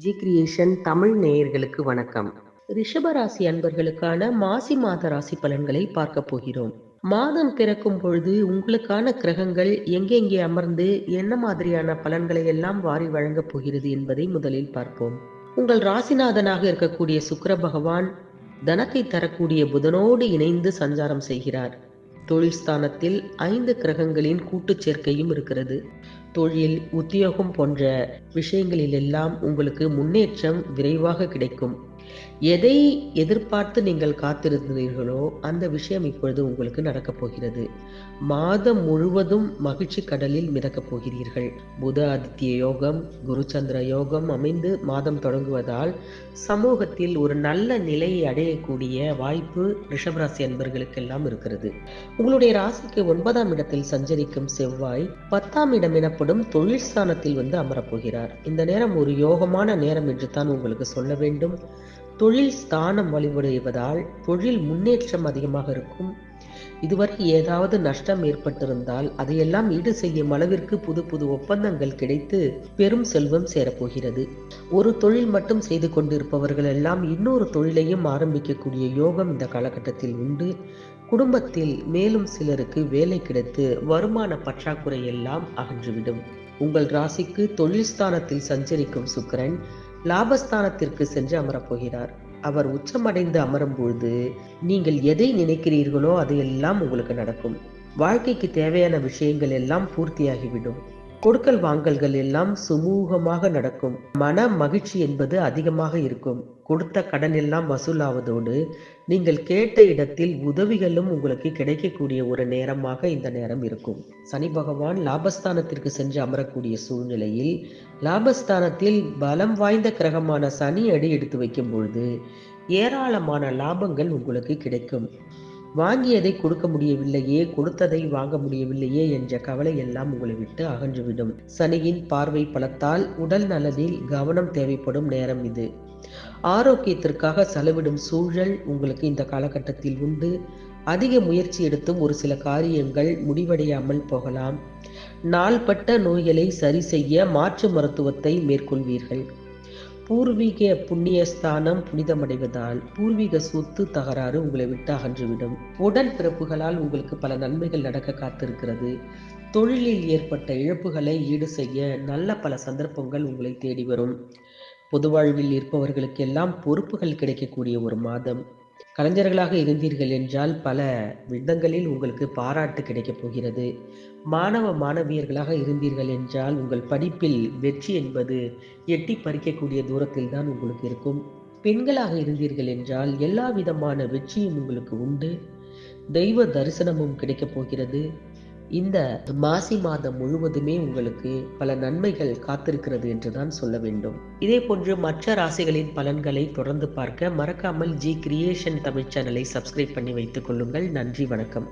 G creation Tamil நேயர்களுக்கு வணக்கம். ரிஷபராசி அன்பர்களுக்கான மாசி மாத ராசி பலன்களை பார்க்க போகிறோம். மாதம் பிறக்கும் பொழுது உங்களுக்கான கிரகங்கள் எங்கெங்கே அமர்ந்து என்ன மாதிரியான பலன்களை எல்லாம் வாரி வழங்கப் போகிறது என்பதை முதலில் பார்ப்போம். உங்கள் ராசிநாதனாக இருக்கக்கூடிய சுக்கிர பகவான் தனத்தை தரக்கூடிய புதனோடு இணைந்து சஞ்சாரம் செய்கிறார். தொழில் ஸ்தானத்தில் 5 கிரகங்களின் கூட்டுச் சேர்க்கையும் இருக்கிறது. தொழில், உத்தியோகம் போன்ற விஷயங்களில் எல்லாம் உங்களுக்கு முன்னேற்றம் விரைவாக கிடைக்கும். எதை எதிர்பார்த்து நீங்கள் காத்திருந்தீர்களோ அந்த விஷயம் இப்பொழுது உங்களுக்கு நடக்கப் போகிறது. மாதம் முழுவதும் மகிழ்ச்சி கடலில் மிதக்கப் போகிறீர்கள். புத ஆதித்ய யோகம், குரு சந்திர யோகம் அமைந்து மாதம் தொடங்குவதால் சமூகத்தில் ஒரு நல்ல நிலையை அடையக்கூடிய வாய்ப்பு ரிஷபராசி அன்பர்களுக்கெல்லாம் இருக்கிறது. உங்களுடைய ராசிக்கு 9ஆம் இடத்தில் சஞ்சரிக்கும் செவ்வாய் 10ஆம் இடம் எனப்படும் தொழில் ஸ்தானத்தில் அமரப்போகிறார். இந்த நேரம் ஒரு யோகமான நேரம் என்று தான் உங்களுக்கு சொல்ல வேண்டும். தொழில் ஸ்தானம் வலுவடைவதால் தொழில் முன்னேற்றம் அதிகமாக இருக்கும். இதுவரை ஏதாவது நஷ்டம் ஏற்பட்டிருந்தால் அதையெல்லாம் ஈடு செய்யும் அளவிற்கு புது புது ஒப்பந்தங்கள் கிடைத்து பெரும் செல்வம் சேரப்போகிறது. ஒரு தொழில் மட்டும் செய்து கொண்டிருப்பவர்கள் எல்லாம் இன்னொரு தொழிலையும் ஆரம்பிக்கக்கூடிய யோகம் இந்த காலகட்டத்தில் உண்டு. குடும்பத்தில் மேலும் சிலருக்கு வேலை கிடைத்து வருமான பற்றாக்குறை எல்லாம் அகன்றுவிடும். உங்கள் ராசிக்கு தொழில் ஸ்தானத்தில் சஞ்சரிக்கும் சுக்கிரன் லாபஸ்தானத்திற்கு சென்று அமரப்போகிறார். அவர் உச்சமடைந்து அமரும் பொழுது நீங்கள் எதை நினைக்கிறீர்களோ அதையெல்லாம் உங்களுக்கு நடக்கும். வாழ்க்கைக்கு தேவையான விஷயங்கள் எல்லாம் பூர்த்தியாகிவிடும். கொடுக்கல் வாங்கல்கள் எல்லாம் சுமூகமாக நடக்கும். மன மகிழ்ச்சி என்பது அதிகமாக இருக்கும். கொடுத்த கடன் எல்லாம் வசூலாவதோடு நீங்கள் கேட்ட இடத்தில் உதவிகளும் உங்களுக்கு கிடைக்கக்கூடிய ஒரு நேரமாக இந்த நேரம் இருக்கும். சனி பகவான் லாபஸ்தானத்திற்கு சென்று அமரக்கூடிய சூழ்நிலையில் லாபஸ்தானத்தில் பலம் வாய்ந்த கிரகமான சனி அடி எடுத்து வைக்கும் பொழுது ஏராளமான லாபங்கள் உங்களுக்கு கிடைக்கும். வாங்கியதை கொடுக்க முடியவில்லையே, கொடுத்ததை வாங்க முடியவில்லையே என்ற கவலை எல்லாம் உங்களை விட்டு அகன்றுவிடும். சனியின் பார்வை பலத்தால் உடல் நலனில் கவனம் தேவைப்படும் நேரம் இது. ஆரோக்கியத்திற்காக செலவிடும் சூழல் உங்களுக்கு இந்த காலகட்டத்தில் உண்டு. அதிக முயற்சி எடுத்தும் ஒரு சில காரியங்கள் முடிவடையாமல் போகலாம். நாள்பட்ட நோய்களை சரி செய்ய மாற்று மருத்துவத்தை மேற்கொள்வீர்கள். பூர்வீக புண்ணியஸ்தானம் புனிதமடைவதால் பூர்வீக சொத்து தகராறு உங்களை விட்டு அகன்றுவிடும். உடன் பிறப்புகளால் உங்களுக்கு பல நன்மைகள் நடக்க காத்திருக்கிறது. தொழிலில் ஏற்பட்ட இழப்புகளை ஈடு செய்ய நல்ல பல சந்தர்ப்பங்கள் உங்களை தேடி வரும். பொது வாழ்வில் இருப்பவர்களுக்கெல்லாம் பொறுப்புகள் கிடைக்கக்கூடிய ஒரு மாதம். கலைஞர்களாக இருந்தீர்கள் என்றால் பல விதங்களில் உங்களுக்கு பாராட்டு கிடைக்கப் போகிறது. மாணவ மாணவியர்களாக இருந்தீர்கள் என்றால் உங்கள் படிப்பில் வெற்றி என்பது எட்டி பறிக்கக்கூடிய தூரத்தில் தான் உங்களுக்கு இருக்கும். பெண்களாக இருந்தீர்கள் என்றால் எல்லா விதமான வெற்றியும் உங்களுக்கு உண்டு. தெய்வ தரிசனமும் கிடைக்கப் போகிறது. இந்த மாசி மாதம் முழுவதுமே உங்களுக்கு பல நன்மைகள் காத்திருக்கிறது என்றுதான் சொல்ல வேண்டும். இதே போன்று மற்ற ராசிகளின் பலன்களை தொடர்ந்து பார்க்க மறக்காமல் ஜி கிரியேஷன் தமிழ் சேனலை சப்ஸ்கிரைப் பண்ணி வைத்துக் கொள்ளுங்கள். நன்றி, வணக்கம்.